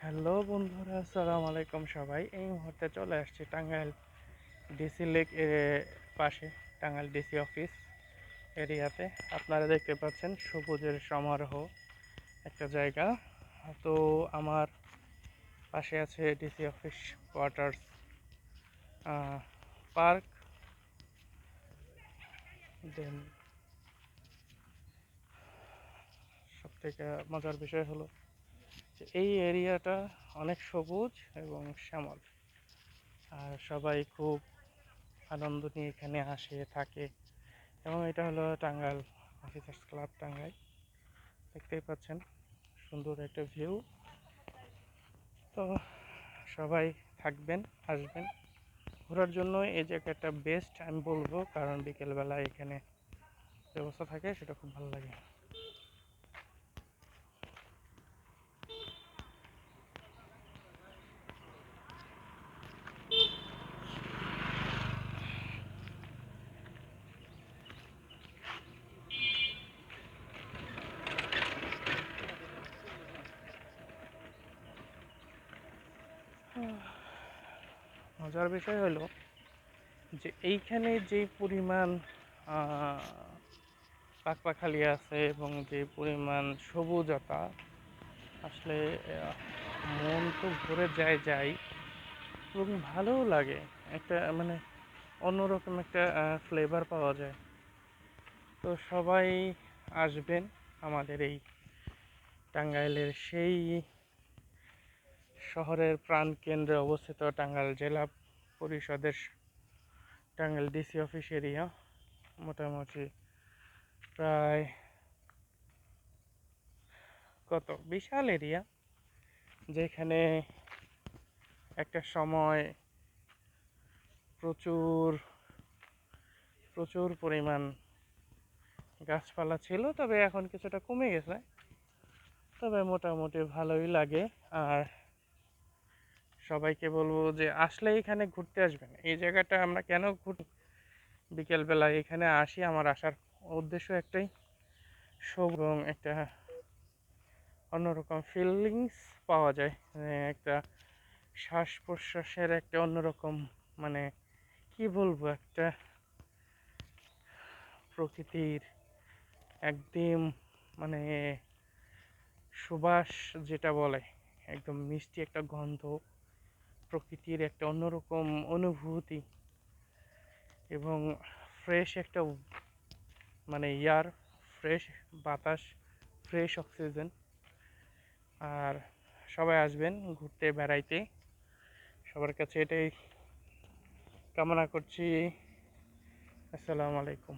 Hello বন্ধুরা, আসসালামু আলাইকুম সবাই। এই মুহূর্তে চলে আসছি টাঙ্গাইল ডিসি লেক পাশে, টাঙ্গাইল ডিসি অফিস এরিয়াতে। আপনারা দেখতে পাচ্ছেন সবুজের সমারোহ একটা জায়গা। তো আমার পাশে আছে ডিসি অফিস কোয়ার্টার্স, পার্ক। দেন সবথেকে মজার বিষয় হলো যে এই এরিয়াটা অনেক সবুজ এবং শ্যামল, আর সবাই খুব আনন্দ নিয়ে এখানে আসে থাকে। এবং এটা হলো টাঙ্গাইল অফিসার্স ক্লাব টাঙ্গাইল। দেখতেই পাচ্ছেন সুন্দর একটা ভিউ। তো সবাই থাকবেন, আসবেন ঘোরার জন্য। এই জায়গাটা বেস্ট আমি বলবো, কারণ বিকেলবেলা এখানে ব্যবস্থা থাকে, সেটা খুব ভালো লাগে। মজার বিষয় হলো যে এইখানে যে পরিমাণ পাখপাখালি আছে এবং যে পরিমাণ সবুজতা, আসলে মন তো ভরে যায় এবং ভালোও লাগে। একটা মানে অন্যরকম একটা ফ্লেভার পাওয়া যায়। তো সবাই আসবেন আমাদের এই টাঙ্গাইলের সেই শহরের প্রাণকেন্দ্রে অবস্থিত টাঙ্গাইল জেলা পরিষদের টাঙ্গাইল ডিসি অফিস এরিয়া। মোটামুটি প্রায় কত বিশাল এরিয়া, যেখানে একটা সময় প্রচুর প্রচুর পরিমাণ গাছপালা ছিল, তবে এখন কিছুটা কমে গেছে। তবে মোটামুটি ভালোই লাগে। আর সবাইকে বলবো যে আসলে এখানে ঘুরতে আসবেন। এই জায়গাটা আমরা কেন বিকেলবেলা এখানে আসি, আমার আসার উদ্দেশ্য একটাই, এবং একটা অন্যরকম ফিলিংস পাওয়া যায়। একটা শ্বাস প্রশ্বাসের একটা অন্যরকম, মানে কি বলবো, একটা প্রকৃতির একদম মানে সুবাস যেটা বলে, একদম মিষ্টি একটা গন্ধ, প্রকৃতির একটা অন্যরকম অনুভূতি, এবং ফ্রেশ একটা মানে এয়ার, ফ্রেশ বাতাস, ফ্রেশ অক্সিজেন। আর সবাই আসবেন ঘুরতে বেড়াইতে, সবার কাছে এটাই কামনা করছি। আসসালামু আলাইকুম।